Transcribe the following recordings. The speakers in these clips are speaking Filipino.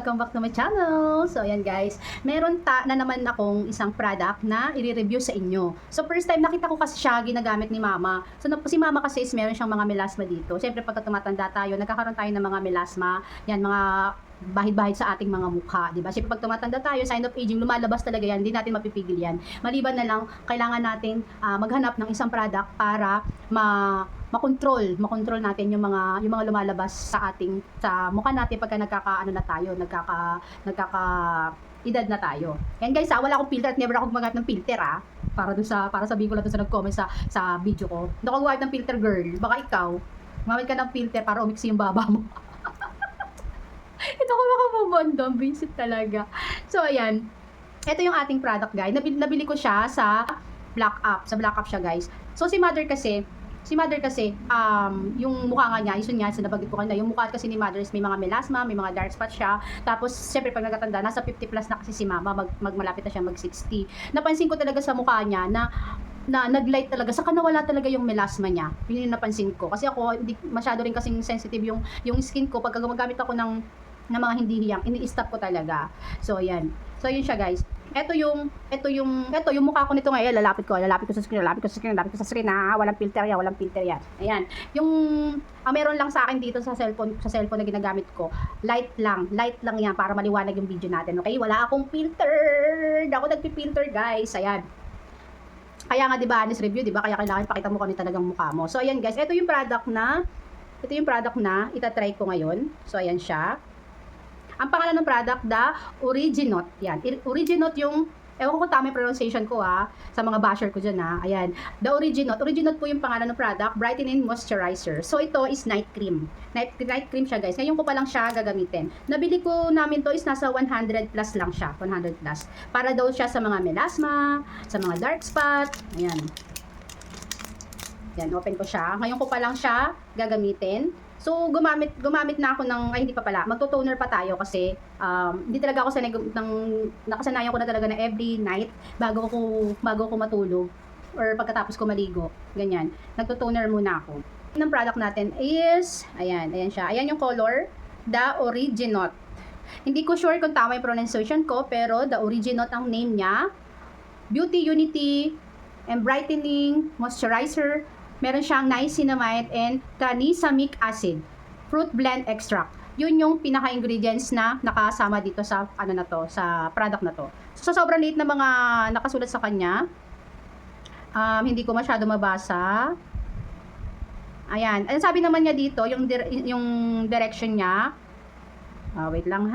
Welcome back to my channel! So, ayan guys, meron na naman akong isang product na i-review sa inyo. So, first time nakita ko kasi siya ginagamit ni Mama. So, si Mama kasi is meron siyang mga melasma dito. Siyempre, pagka tumatanda tayo, nagkakaroon tayo ng mga melasma. Yan, mga bahid-bahid sa ating mga mukha, di ba? Siyempre, pag tumatanda tayo, sign of aging, lumalabas talaga yan, hindi natin mapipigil yan. Maliban na lang, kailangan natin maghanap ng isang product para makontrol natin yung mga lumalabas sa mukha natin pagka nagkaka edad na tayo. Yan guys, wala akong filter at never ako gumagamit ng filter para sabihin ko lang sa nag-comment sa video ko. Hindi ako gumagamit ng filter, girl. Baka ikaw gumamit ka ng filter para umiksi yung baba mo. Ito ko makapabandam, visit talaga. So ayan, ito yung ating product guys. Nabili ko siya sa Black Up siya guys. So si Mother kasi, yung mukha nga niya, yun nga, sinabanggit ko kanina, yung mukha kasi ni Mother is may mga melasma, may mga dark spots siya. Tapos, siyempre, pag nagkatanda, nasa 50 plus na kasi si Mama, malapit na siya mag 60. Napansin ko talaga sa mukha niya na naglight talaga, saka nawala talaga yung melasma niya. Yun yung napansin ko. Kasi ako, hindi masyado rin kasing sensitive yung skin ko. Pagka gumagamit ako ng mga hindi hiyang, ini-stop ko talaga. So, ayan. So, yun siya, guys. Ito yung mukha ko nito ngayon. Lalapit ko sa screen, walang filter yan. Ayan. Yung, meron lang sa akin dito sa cellphone na ginagamit ko. Light lang yan para maliwanag yung video natin. Okay? Wala akong filter. Hindi ako nagpi-filter, guys. Ayan. Kaya nga, diba, honest review, diba? Kaya kailangan pakita mo kung ano talagang mukha mo. So, ayan, guys. Ito yung product na itatry ko ngayon. So, ayan siya. Ang pangalan ng product, The Originot. Yan. Originot yung, ewan ko kung tama yung pronunciation ko sa mga basher ko dyan Ayan. The Originot. Originot po yung pangalan ng product, Brightening Moisturizer. So ito is night cream. Night cream siya guys. Ngayon ko pa lang siya gagamitin. Nabili ko namin to is nasa 100 plus lang siya. 100 plus. Para daw siya sa mga melasma, sa mga dark spot. Ayan. Yan, open ko siya. Ngayon ko pa lang siya gagamitin. So, gumamit na ako hindi pa pala, magto-toner pa tayo kasi hindi talaga ako nakasanayan ko na talaga na every night bago ko matulog or pagkatapos ko maligo, ganyan. Nagto-toner muna ako. Ang product natin is, ayan siya. Ayan yung color, The Originot. Hindi ko sure kung tama yung pronunciation ko, pero The Originot ang name niya. Beauty Unity and Brightening Moisturizer. Meron siyang niacinamide and tranexamic acid, fruit blend extract. Yun yung pinaka-ingredients na nakasama dito sa sa product na to. So, sa sobrang liit na mga nakasulat sa kanya, hindi ko masyado mabasa. Ayan. Ang sabi naman niya dito, yung direction niya. Wait lang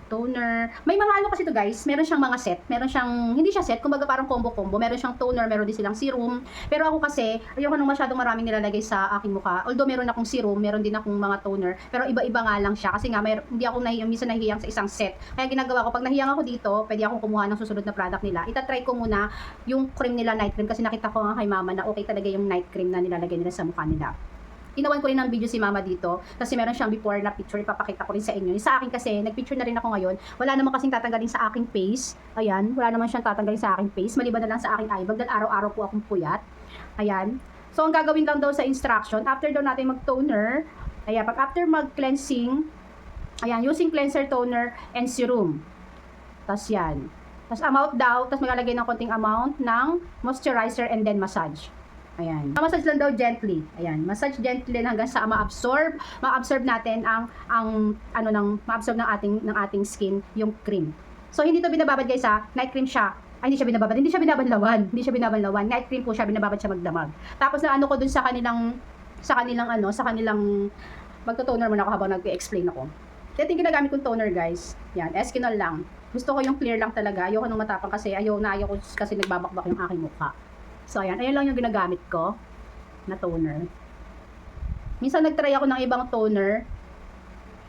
toner. May mga kasi to guys, meron siyang mga set. Meron siyang, hindi siya set, kumbaga parang combo-combo. Meron siyang toner, meron din silang serum. Pero ako kasi, ayoko nang masyadong maraming nilalagay sa aking mukha. Although meron akong serum, meron din akong mga toner. Pero iba-iba nga lang siya. Kasi nga, hindi ako minsan nahihiyang sa isang set. Kaya ginagawa ko, pag nahiyang ako dito, pwede akong kumuha ng susunod na product nila. Itatry ko muna yung cream nila, night cream. Kasi nakita ko nga kay Mama na okay talaga yung night cream na nilalagay nila sa mukha nila. Ginawan ko rin ng video si Mama dito kasi meron siyang before na picture, ipapakita ko rin sa inyo. Sa akin kasi, nagpicture na rin ako ngayon. Wala naman kasing tatanggalin sa aking face. Ayan, wala naman siyang tatanggalin sa aking face. Maliban na lang sa aking eyebag dahil araw-araw po akong puyat. Ayan. So, ang gagawin lang daw sa instruction, after daw natin mag-toner, ayan, pag after mag-cleansing, ayan, using cleanser, toner, and serum. Tapos yan. Tapos amount daw, tapos maglalagay ng konting amount ng moisturizer and then massage. Ayan. Massage lang daw gently. Ayan. Massage gently hanggang sa ma-absorb natin ma-absorb ng ating skin yung cream. So hindi to binababad guys night cream siya. Ay, hindi siya binabanlawan. Night cream po siya, binababad siya magdamag. Tapos na ko dun sa kanilang magto-toner muna ako habang nag-explain ako. Ito yung ginagamit kong toner guys. Yan, Eskinol lang. Gusto ko yung clear lang talaga. Ayoko nung matapang kasi ayoko kasi nagbabakbak yung aking mukha. So, ayan lang yung ginagamit ko na toner. Minsan nagtry ako ng ibang toner.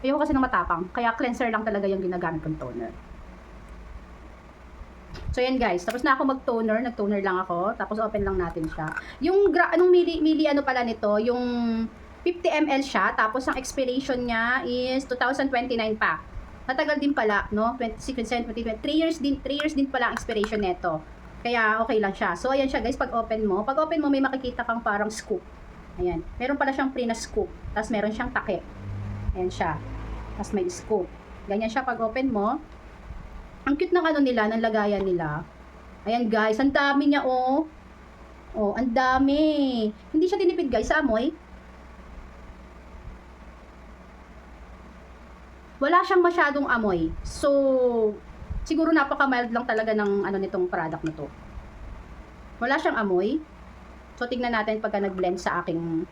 Ayoko kasi ng matapang. Kaya cleanser lang talaga yung ginagamit kong toner. So, yan guys. Tapos na ako mag-toner. Nag-toner lang ako. Tapos open lang natin siya. Yung anong mili pala nito? Yung 50 ml siya. Tapos ang expiration niya is 2029 pa. Matagal din pala, no? 2023 years din pala ang expiration nito. Kaya okay lang siya. So, ayan siya guys, pag open mo may makikita kang parang scoop. Ayan. Meron pala siyang pre na scoop. Tapos meron siyang takip. Ayan siya. Tapos may scoop. Ganyan siya pag open mo. Ang cute ng ano nila, ng lagayan nila. Ayan guys, ang dami niya oh. Oh, ang dami. Hindi siya tinipid guys sa amoy. Wala siyang masyadong amoy. So, siguro napaka-mild lang talaga ng ano nitong product na to. Wala siyang amoy. So, tignan natin pagka nag-blend sa aking,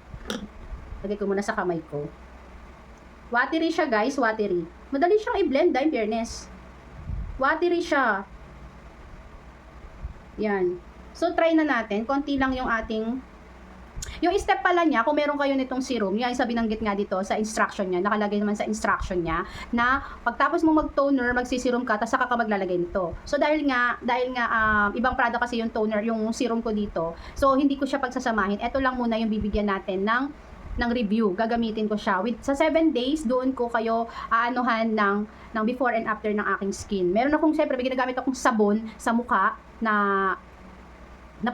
lagay ko muna sa kamay ko. Watery siya guys, watery. Madali siyang i-blend, in fairness. Watery siya. Yan. So, try na natin. Konti lang yung ating, yung step pala niya, kung meron kayo nitong serum, yan sa binanggit nga dito sa instruction niya, nakalagay naman sa instruction niya, na pagtapos mo mag-toner, magsiserum ka, tapos saka ka maglalagay nito. So, dahil nga, ibang product kasi yung toner, yung serum ko dito, so, hindi ko siya pagsasamahin. Ito lang muna yung bibigyan natin ng review. Gagamitin ko siya. Sa 7 days, doon ko kayo aanuhan ng before and after ng aking skin. Meron akong, syempre, ginagamit akong sabon sa mukha na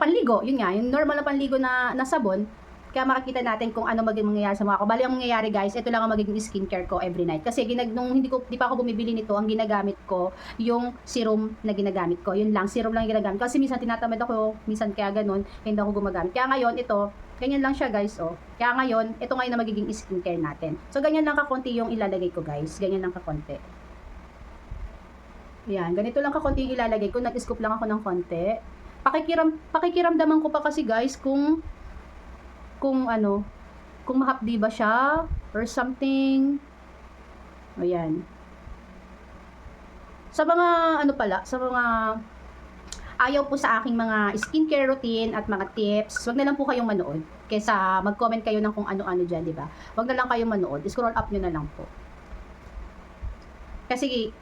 panligo, yun nga, yung normal na panligo na sabon, kaya makikita natin kung ano magiging mangyayari sa mukha ko. Bali, ang mangyayari guys, ito lang ang magiging skincare ko every night. Kasi nung di pa ako bumibili nito, ang ginagamit ko, yung serum na ginagamit ko. Yun lang, serum lang yung ginagamit. Kasi minsan tinatamad ako, minsan kaya ganun, hindi ako gumagamit. Kaya ngayon, ito, ganyan lang siya guys, oh. Kaya ngayon, ito ngayon na magiging skincare natin. So, ganyan lang kakonti yung ilalagay ko guys. Ganyan lang kakonti. Yan, ganito lang kakonti yung ilalagay ko. Nag-scoop lang ako ng konti. Pakikiramdaman ko pa kasi guys kung mahapdi ba siya or something. Ayan. Sa mga sa mga ayaw po sa aking mga skincare routine at mga tips, wag na lang po kayong manood kaysa mag-comment kayo ng kung ano-ano diyan, di ba? Wag na lang kayong manood. Scroll up niyo na lang po. Kasi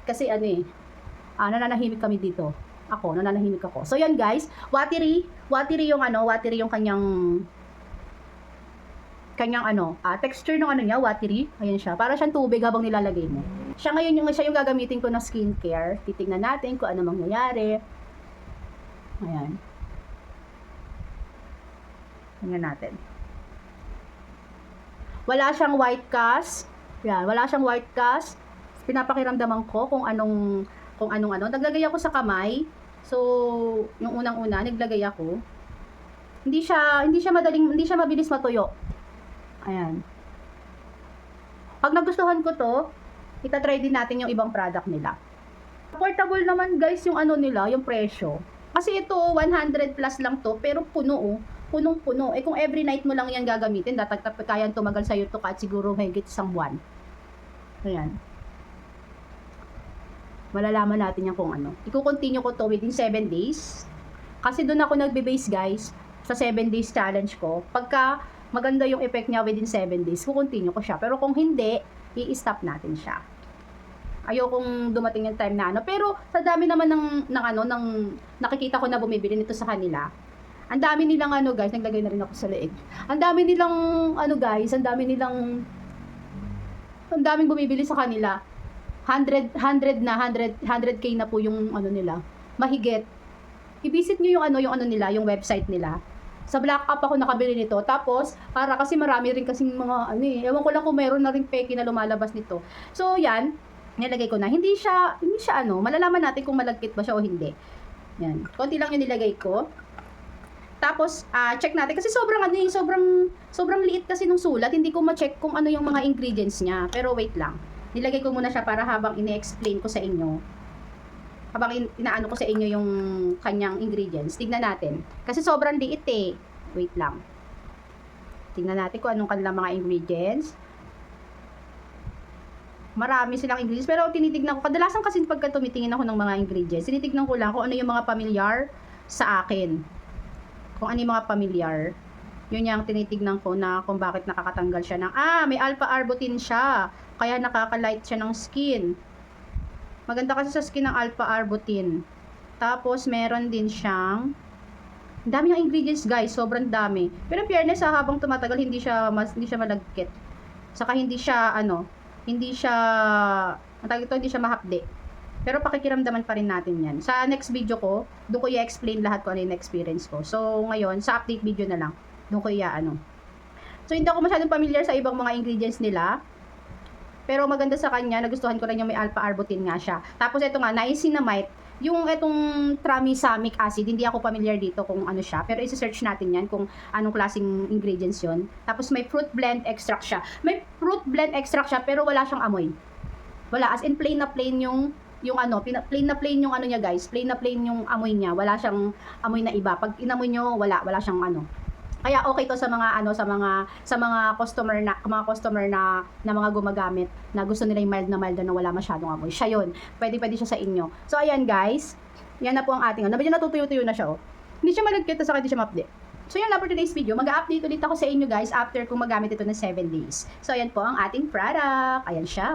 nananahimik kami dito. Nananahimik ako. So, yan guys, watery yung kanyang texture ng niya, watery. Ayan siya. Para siyang tubig habang nilalagay mo. Siya yung gagamitin ko na skincare. Titingnan natin kung ano mangyayari. Ayan. Tingnan natin. Wala siyang white cast. Yan, wala siyang white cast. Pinapakiramdaman ko kung anong naglagay ako sa kamay. So, yung unang-una naglagay ako. Hindi siya mabilis matuyo. Ayan. Pag nagustuhan ko to, itatry din natin yung ibang product nila. Affordable naman guys yung nila, yung presyo. Kasi ito 100 plus lang to, pero puno punong-puno. Kung every night mo lang yan gagamitin, kaya tumagal sa'yo to kahit siguro higit isang buwan. Ayan. Malalaman natin yan kung ano. I-continue ko to within 7 days. Kasi doon ako nagbe-base guys sa 7 days challenge ko. Pagka maganda yung effect niya within 7 days, i-continue ko siya. Pero kung hindi, i-stop natin siya. Ayokong dumating yung time na Pero sa dami naman ng nakikita ko na bumibili nito sa kanila. Ang dami nilang guys, naglagay na rin ako sa leeg. Ang dami nilang guys, ang daming bumibili sa kanila. 100k na po yung nila. Mahigit. I-visit niyo yung nila, yung website nila. Sa Black Up ako nakabili nito. Tapos, kasi marami rin kasing mga ewan ko lang kung meron na rin peki na lumalabas nito. So, yan. Nilagay ko na. Hindi siya malalaman natin kung malagkit ba siya o hindi. Yan. Konti lang yung nilagay ko. Tapos, check natin. Kasi sobrang liit kasi nung sulat. Hindi ko ma-check kung ano yung mga ingredients niya. Pero wait lang. Nilagay ko muna siya para habang ini-explain ko sa inyo, habang inaano ko sa inyo yung kanyang ingredients, tignan natin. Kasi sobrang liit eh. Wait lang. Tignan natin kung anong kanilang mga ingredients. Marami silang ingredients, pero tinitignan ko. Kadalasan kasi pagka tumitingin ako ng mga ingredients, tinitignan ko lang kung ano yung mga familiar sa akin. Kung ano yung mga familiar. Yun yung tinitignan ko na kung bakit nakakatanggal siya ng, may alpha-arbutin siya. Kaya nakaka-light siya ng skin. Maganda kasi sa skin ng alpha-arbutin. Tapos, meron din siyang, dami ng ingredients guys, sobrang dami. Pero fairness habang tumatagal, hindi siya malagkit. Saka hindi siya, hindi siya mahapde. Pero pakikiramdaman pa rin natin yan. Sa next video ko, doon ko i-explain lahat kung ano yung experience ko. So, ngayon, sa update video na lang, doon ko So, hindi ako masyadong familiar sa ibang mga ingredients nila. Pero maganda sa kanya, nagustuhan ko rin yung may alpha-arbutin nga siya. Tapos ito nga, niacinamide, yung itong tranexamic acid, hindi ako familiar dito kung ano siya. Pero isi-search natin yan kung anong klaseng ingredients yon. Tapos may fruit blend extract siya. May fruit blend extract siya pero wala siyang amoy. Wala, as in plain na plain yung ano, plain na plain yung ano niya guys, plain na plain yung amoy niya, wala siyang amoy na iba. Pag inamoy nyo, wala siyang ano. Kaya okay to sa mga ano, sa mga customer na mga gumagamit na gusto nila yung mild na wala masyadong amoy. Siya 'yon. Pwede siya sa inyo. So ayan guys, yan na po ang ating ano. Medyo natutuyo-tuyo na siya oh. Hindi siya malagkit sa hindi siya ma-update. So yun na for today's video. Mag-update ulit ako sa inyo guys after kung magamit ito na 7 days. So ayan po ang ating product. Ayan siya.